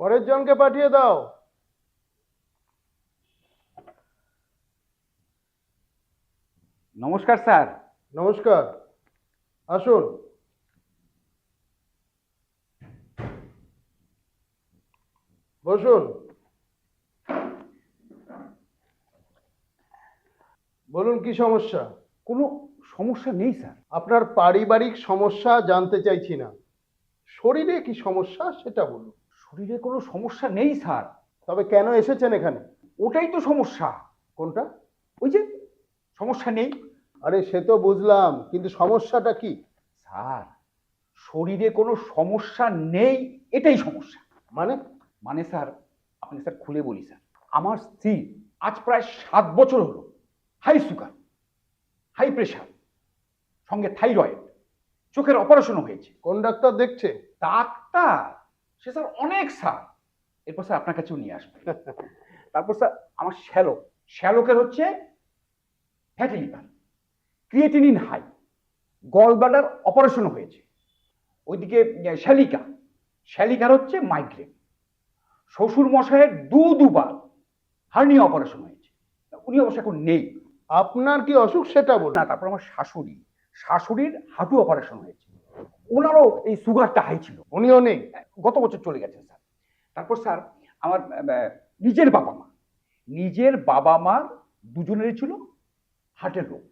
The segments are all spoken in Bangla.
পরের জনকে পাঠিয়ে দাও। নমস্কার স্যার। নমস্কার, আসুন। বসুন। বলুন কি সমস্যা? কোনো সমস্যা নেই স্যার। আপনার পারিবারিক সমস্যা জানতে চাইছি না, শরীরে কি সমস্যা সেটা বলুন। শরীরে কোনো সমস্যা নেই স্যার। তবে কেন এসেছেন এখানে? ওটাই তো সমস্যা। কোনটা? ওই যে সমস্যা নেই। আরে সে তো বুঝলাম, কিন্তু সমস্যাটা কি? স্যার, শরীরে কোনো সমস্যা নেই, এটাই সমস্যা। মানে? মানে স্যার, আপনি স্যার খুলে বলি স্যার, আমার স্ত্রী আজ প্রায় 7 বছর হলো হাই সুগার, হাই প্রেশার, সঙ্গে থাইরয়েড, চোখের অপারেশনও হয়েছে। কোন ডাক্তার দেখছে? ডাক্তার সে স্যার অনেক স্যার। এরপর স্যার আপনার কাছেও নিয়ে আসবে। তারপর স্যার আমার শ্যালকের হচ্ছে fatty liver, creatinine high, gall bladder operation হয়েছে। ওইদিকে শ্যালিকার হচ্ছে মাইগ্রেন। শ্বশুর মশাইয়ের দুবার হার্নিয়া অপারেশন হয়েছে, উনি অবশ্য এখন নেই। আপনার কি অসুখ সেটা বলুন। না, তারপর আমার শাশুড়ির হাঁটু অপারেশন হয়েছে, ওনারও এই সুগারটা হাই ছিল। উনিও নেই? গত বছর চলে গেছেন স্যার। তারপর স্যার আমার নিজের বাবা মার দুজনেরই ছিল হার্টের রোগ।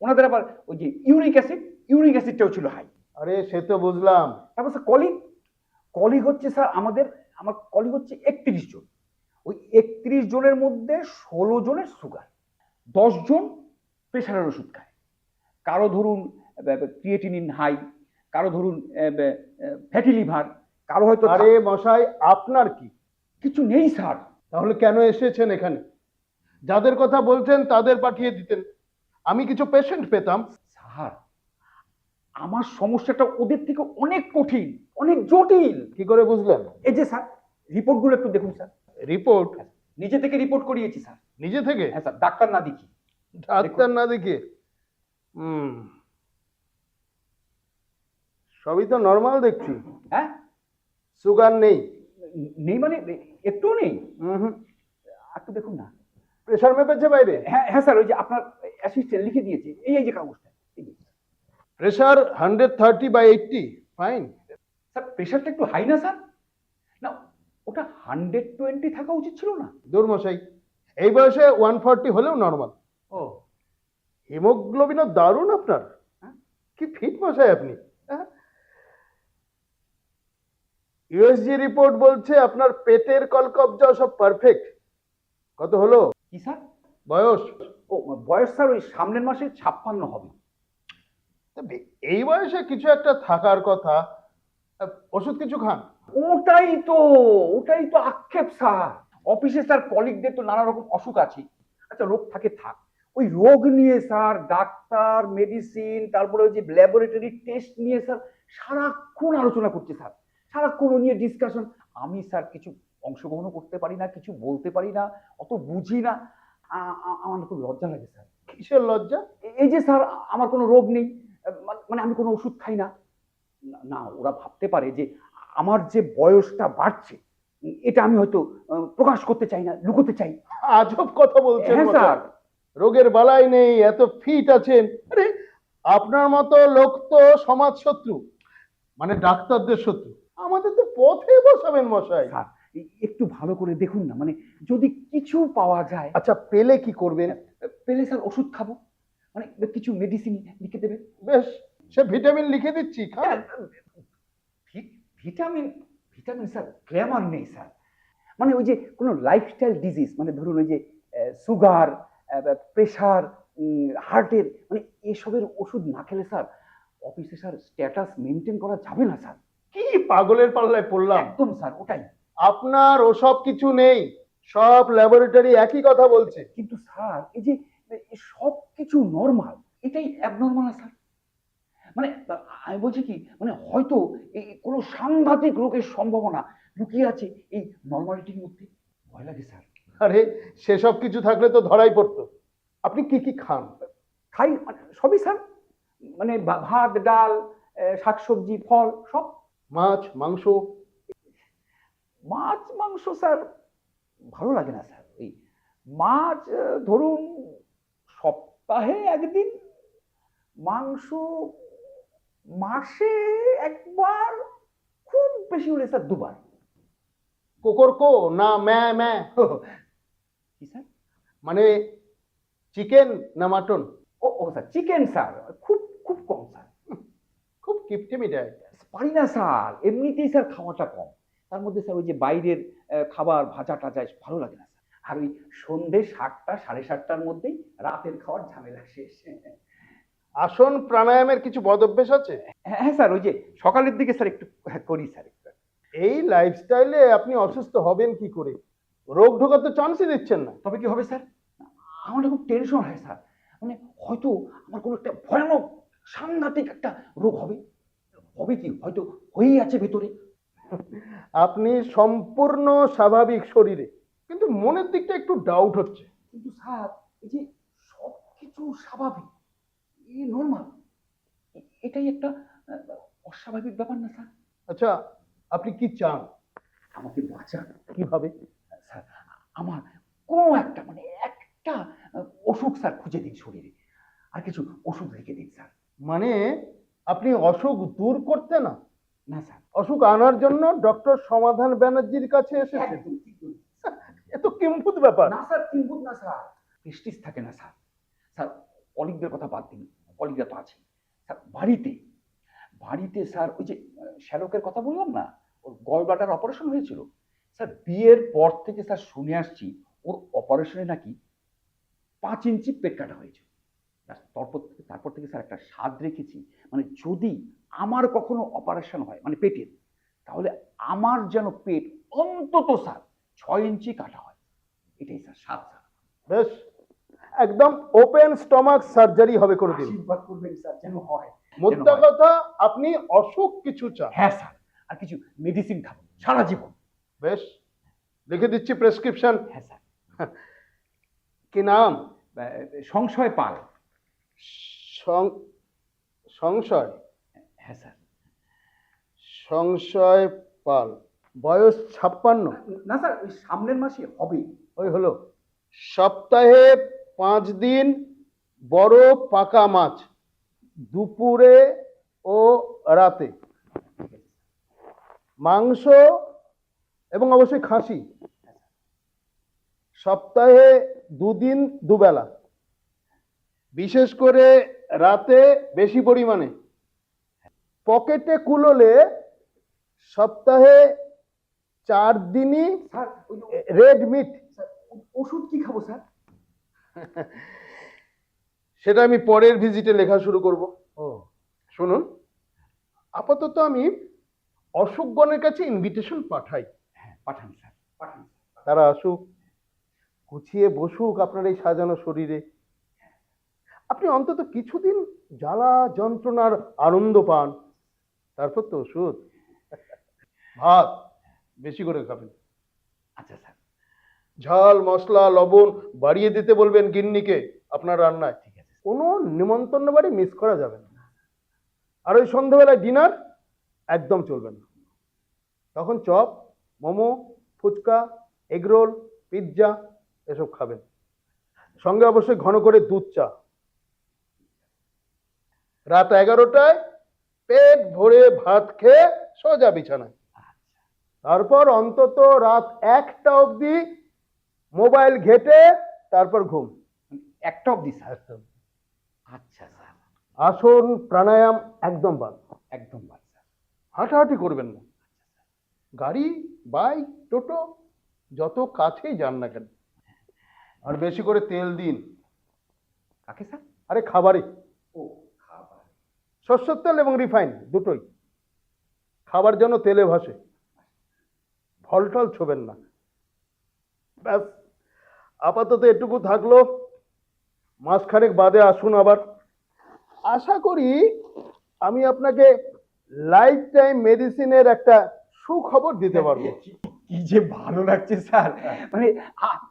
ওনাদের আবার ওই যে ইউরিক অ্যাসিডটাও ছিল হাই। আরে সে তো বুঝলাম। তারপর স্যার কলিগ হচ্ছে স্যার আমার কলিগ হচ্ছে 31 জন। ওই 31 জনের মধ্যে 16 জনের সুগার, 10 জন প্রেশারের ওষুধ খায়। কারো ধরুন ক্রিয়েটিনিন হাই, কারো ধরুন ফ্যাটি লিভার, কারো হয়তো। আরে মশাই, আপনার কি? কিছু নেই স্যার। তাহলে কেন এসেছেন এখানে? যাদের কথা বলছেন তাদের পাঠিয়ে দিতেন, আমি কিছু পেশেন্ট পেতাম। স্যার, আমার সমস্যাটা ওদের থেকে অনেক কঠিন, অনেক জটিল। কি করে বুঝলেন? এই যে স্যার, রিপোর্টগুলো একটু দেখুন স্যার। রিপোর্ট? নিজে থেকে রিপোর্ট করিয়েছি স্যার। নিজে থেকে? হ্যাঁ স্যার, ডাক্তার না দেখি। ডাক্তার না দেখিয়ে? হুম, সবই তো নর্মাল দেখছি। হ্যাঁ, সুগার নেই? নেই মানে একটু নেই। হুম। একটু দেখুন না। প্রেশার মেপেছে বাইরে? হ্যাঁ হ্যাঁ স্যার, ওই যে আপনার অ্যাসিস্ট্যান্ট লিখে দিয়েছে, এই যে কাগজটা। Pressure 130/80, fine. স্যার, প্রেশারটা একটু হাই না স্যার? না, ওটা 120 থাকা উচিত ছিল না? দূর মশাই, এই বয়সে 140 হলেও নর্মাল। ও, হিমোগ্লোবিনও দারুণ আপনার। হ্যাঁ? কি ফিট মশাই আপনি। ইউএসজি রিপোর্ট বলছে আপনার পেটের কলকবজা সব পারফেক্ট। কত হলো কি স্যার? বয়স? ও, বয়স স্যার ওই সামনের মাসে 56 হবে। এই বয়সে কিছু একটা থাকার কথা। ওষুধ কিছু খান? ওটাই তো ওটাই তো আক্ষেপ স্যার। অফিসে স্যার কলিগদের তো নানা রকম অসুখ আছে। আচ্ছা, রোগ থাকে থাক, ওই রোগ নিয়ে স্যার ডাক্তার, মেডিসিন, তারপরে ওই যে ল্যাবরেটরি টেস্ট নিয়ে স্যার সারাক্ষণ আলোচনা করছে স্যার, সারাক্ষণ ও নিয়ে ডিসকাশন। আমি স্যার কিছু অংশগ্রহণ করতে পারি না, কিছু বলতে পারি না, অত বুঝি না। আমার খুব লজ্জা লাগে স্যার। কিসের লজ্জা? এই যে স্যার, আমার কোনো রোগ নেই, মানে আমি কোনো ওষুধ খাই না। না, ওরা ভাবতে পারে যে আমার যে বয়সটা বাড়ছে, এটা আমি হয়তো প্রকাশ করতে চাই না, লুকোতে চাই। আজব কথা বলছেন। হ্যাঁ মশাই। স্যার। রোগের বালাই নেই, এত ফিট আছেন। আরে আপনার মতো লোক তো সমাজ শত্রু, মানে ডাক্তারদের শত্রু। আমাদের তো পথে বসাবেন মশাই। স্যার, একটু ভালো করে দেখুন না, মানে যদি কিছু পাওয়া যায়। আচ্ছা, পেলে কি করবেন? পেলে স্যার ওষুধ খাবো, মানে কিছু মেডিসিন লিখে দেবে। বেশ, সে ভিটামিন লিখে দিচ্ছি, খান। ভিটামিন ভিটামিন স্যার গ্ল্যামার নেই স্যার। মানে ওই যে কোনো লাইফস্টাইল ডিজিজ, মানে ধরুন ওই যে সুগার, প্রেশার, হার্টের, মানে এসবের ওষুধ না খেলে স্যার অফিসে স্যার স্ট্যাটাস মেনটেন করা যাবে না স্যার। কি পাগলের পাল্লায় পড়লাম। একদম স্যার, ওটাই। আপনার ওসব কিছু নেই, সব ল্যাবরেটরি একই কথা বলছে। কিন্তু স্যার, এই যে সব কিছু নর্মাল, এটাই অ্যাবনর্মাল না স্যার। মানে আমি বলছি কি, মানে হয়তো এই কোনো সাংঘাতিক রোগের সম্ভাবনা লুকিয়ে আছে এই নর্মালিটির মধ্যে। ভয় লাগে স্যার। আরে সেসব কিছু থাকলে তো ধরাই পড়তো। আপনি কি কি খান? খাই মানে সবই স্যার, মানে ভাত, ডাল, শাকসবজি, ফল, সব। মাছ, মাংস? মাছ মাংস স্যার ভালো লাগে না স্যার। এই মাছ ধরুন সপ্তাহে একদিন, মাংস মাসে একবার, খুব বেশি হলে স্যার দুবার। কোকরকো না ম্যা ম্যা? কি স্যার? মানে চিকেন না মাটন? ও ও স্যার চিকেন স্যার, খুব খুব কম স্যার। খুব কিপটেমি ডায়েট। পারি না স্যার, এমনিতেই স্যার খাওয়াটা কম। তার মধ্যে স্যার ওই যে বাইরের খাবার ভাজা টাজা ভালো লাগে না স্যার। আর ওই সন্ধ্যে 7টা 7:30টার মধ্যেই রাতের খাওয়ার ঝামেলা শেষ। আসন প্রাণায়ামের কিছু বদ অভ্যেস আছে? হ্যাঁ স্যার, ওই যে সকালের দিকে স্যার একটু করি স্যার একটু। এই লাইফস্টাইলে আপনি অসুস্থ হবেন কি করে? রোগ ঢোকার তো চান্সই দিচ্ছেন না। তবে কি হবে স্যার? আমার না খুব টেনশন হয় স্যার, মানে হয়তো আমার কোনো একটা ভয়ানক সাংঘাতিক একটা রোগ হবে। হবে কি, হয়তো হয়েই আছে ভেতরে। আপনি সম্পূর্ণ স্বাভাবিক শরীরে, কিন্তু মনের দিকটা একটু ডাউট হচ্ছে। কিন্তু স্যার এই যে সবকিছু স্বাভাবিক, এই নর্মাল, এটাই একটা অস্বাভাবিক ব্যাপার না স্যার? আচ্ছা, আপনি কি চান? আমাকে বাঁচান। কিভাবে? স্যার আমার কোনো একটা মানে একটা অসুখ স্যার খুঁজে দিন শরীরে, আর কিছু ওষুধ লিখে দিন স্যার। মানে আপনি অসুখ দূর করতে না, না স্যার, অসুখ আনার জন্য ডক্টর সমাধান ব্যানার্জির কাছে এসেছেন? একদম ঠিক বলেছেন। এ তো কিম্ভূত ব্যাপার। না স্যার কিম্ভূত না স্যার, প্রেস্টিজ থাকে না স্যার। স্যার কলিগদের কথা বাদ দিন, কলিগরা তো আছে স্যার। বাড়িতে বাড়িতে স্যার ওই যে শ্যালকের কথা বললাম না, ওর গল ব্লাডার অপারেশন হয়েছিল স্যার। বিয়ের পর থেকে স্যার শুনে আসছি ওর অপারেশনে নাকি 5 ইঞ্চি পেট কাটা হয়েছে। তারপর থেকে স্যার একটা স্বাদ রেখেছি, মানে যদি আমার কখনো অপারেশন হয় মানে পেটের, তাহলে আমার যেন পেট অন্তত স্যার 6 ইঞ্চি কাটা হয়। এটাই স্যার স্বাদ স্যার। বেশ, একদম ওপেন স্টমাক সার্জারি হবে করে দিন। আশীর্বাদ করবেন স্যার যেন হয়। মোদ্দা কথা, আপনি অসুখ কিছু চান? হ্যাঁ স্যার, আর কিছু মেডিসিন খাবো সারা জীবন। বেশ, লিখে দিচ্ছি প্রেসক্রিপশন। হ্যাঁ স্যার। কি নাম? সংশয় পাল। সংশয়? হ্যাঁ স্যার। সংশয় পাল। বয়স 56? না স্যার, ওই সামনের মাসে হবে। ওই হলো। সপ্তাহে 5 দিন বড় পাকা মাছ, দুপুরে ও রাতে। মাংস এবং অবশ্যই খাসি সপ্তাহে 2 দিন দুবেলা, বিশেষ করে রাতে বেশি পরিমাণে। পকেটে কুলোলে সপ্তাহে 4 দিনই স্যার রেড মিট। ওষুধ কি খাবো স্যার? সেটা আমি পরের ভিজিটে লেখা শুরু করব। শুনুন, আপাতত আমি অশোকগণের কাছে ইনভিটেশন পাঠাই। হ্যাঁ পাঠান স্যার, পাঠান। তারা আসুক, গুছিয়ে বসুক আপনার এই সাজানো শরীরে। আপনি অন্তত কিছুদিন জ্বালা যন্ত্রণার আনন্দ পান, তারপর তো ওষুধ। ভাত বেশি করে খাবেন। আচ্ছা স্যার। ঝাল মশলা লবণ বাড়িয়ে দিতে বলবেন গিন্নিকে আপনার রান্নায়। ঠিক আছে। কোনো নিমন্ত্রণ বাড়ি মিস করা যাবে না। আর ওই সন্ধ্যাবেলায় ডিনার একদম চলবে না। তখন chop, momo, fuchka, egg roll, pizza এসব খাবেন। সঙ্গে অবশ্যই ঘন করে দুধ চা। রাত 11টায় পেট ভরে ভাত খেয়ে সোজা বিছানায়। তারপর অন্তত রাত 1টা অবধি মোবাইল ঘেটে তারপর ঘুম। একটা অবধি স্যার? আচ্ছা স্যার। আসন প্রাণায়াম একদম বাদ। একদম বাদ স্যার। হাঁটাহাঁটি করবেন না। গাড়ি, বাইক, টোটো যত কাছেই যান না কেন। আর বেশি করে তেল দিন। কাকে স্যার? আরে খাবারে। ও খাবার। সরষের তেল এবং রিফাইন দুটোই। খাবার যেন তেলে ভাসে, ফল টল ছোবেন না। ব্যাস, আপাতত এটুকু থাকলো। মাসখানেক বাদে আসুন আবার। আশা করি আমি আপনাকে লাইফ টাইম মেডিসিনের একটা সুখবর দিতে পারবো। কি যে ভালো লাগছে স্যার, মানে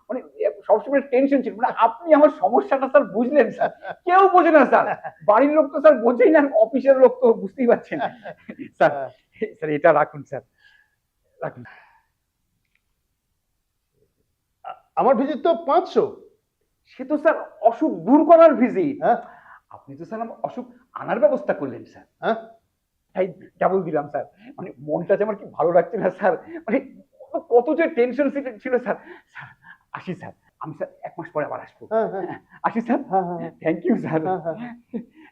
মানে সবসময় টেনশন ছিল, মানে আপনি আমার সমস্যাটা স্যার বুঝলেন স্যার। কেউ বোঝে না স্যার, বাড়ির লোক তো স্যার বোঝেই না, অফিসের লোক তো বুঝতেই পারছেন। স্যার স্যার এটা রাখুন স্যার, রাখুন। আমার ভিজিট তো 500। সে তো স্যার অসুখ দূর করার ভিজিট। হ্যাঁ আপনি তো স্যার আমার অসুখ আনার ব্যবস্থা করলেন স্যার। হ্যাঁ তাই ডাবল দিলাম স্যার। মানে মনটা যে আমার কি ভালো লাগছে না স্যার, মানে কত যে টেনশন ছিল স্যার। স্যার আসি স্যার, আমি স্যার 1 মাস পরে আবার আসবো। হ্যাঁ হ্যাঁ আসি স্যার। হ্যাঁ হ্যাঁ থ্যাংক ইউ স্যার। হ্যাঁ হ্যাঁ।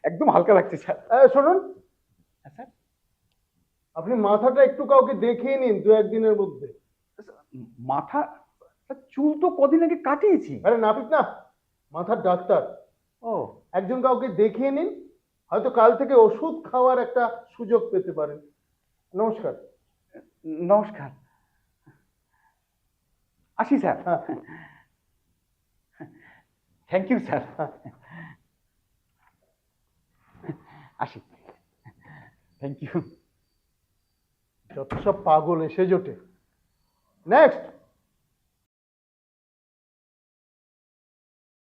একদম হালকা লাগছে স্যার। শুনুন, স্যার আপনি মাথাটা একটু কাউকে দেখিয়ে নিন 2-1 দিনের মধ্যে। মাথা, চুল তো কদিন আগে কাটিয়েছি। আরে নাপিত না, মাথার ডাক্তার। ও একজন কাউকে দেখিয়ে নিন, হয়তো কাল থেকে ওষুধ খাওয়ার একটা সুযোগ পেতে পারেন। নমস্কার। নমস্কার। আসি স্যার। হ্যাঁ থ্যাংক ইউ স্যার। হ্যাঁ। আসি। Thank you. যত সব পাগল এসে জোটে। নেক্সট।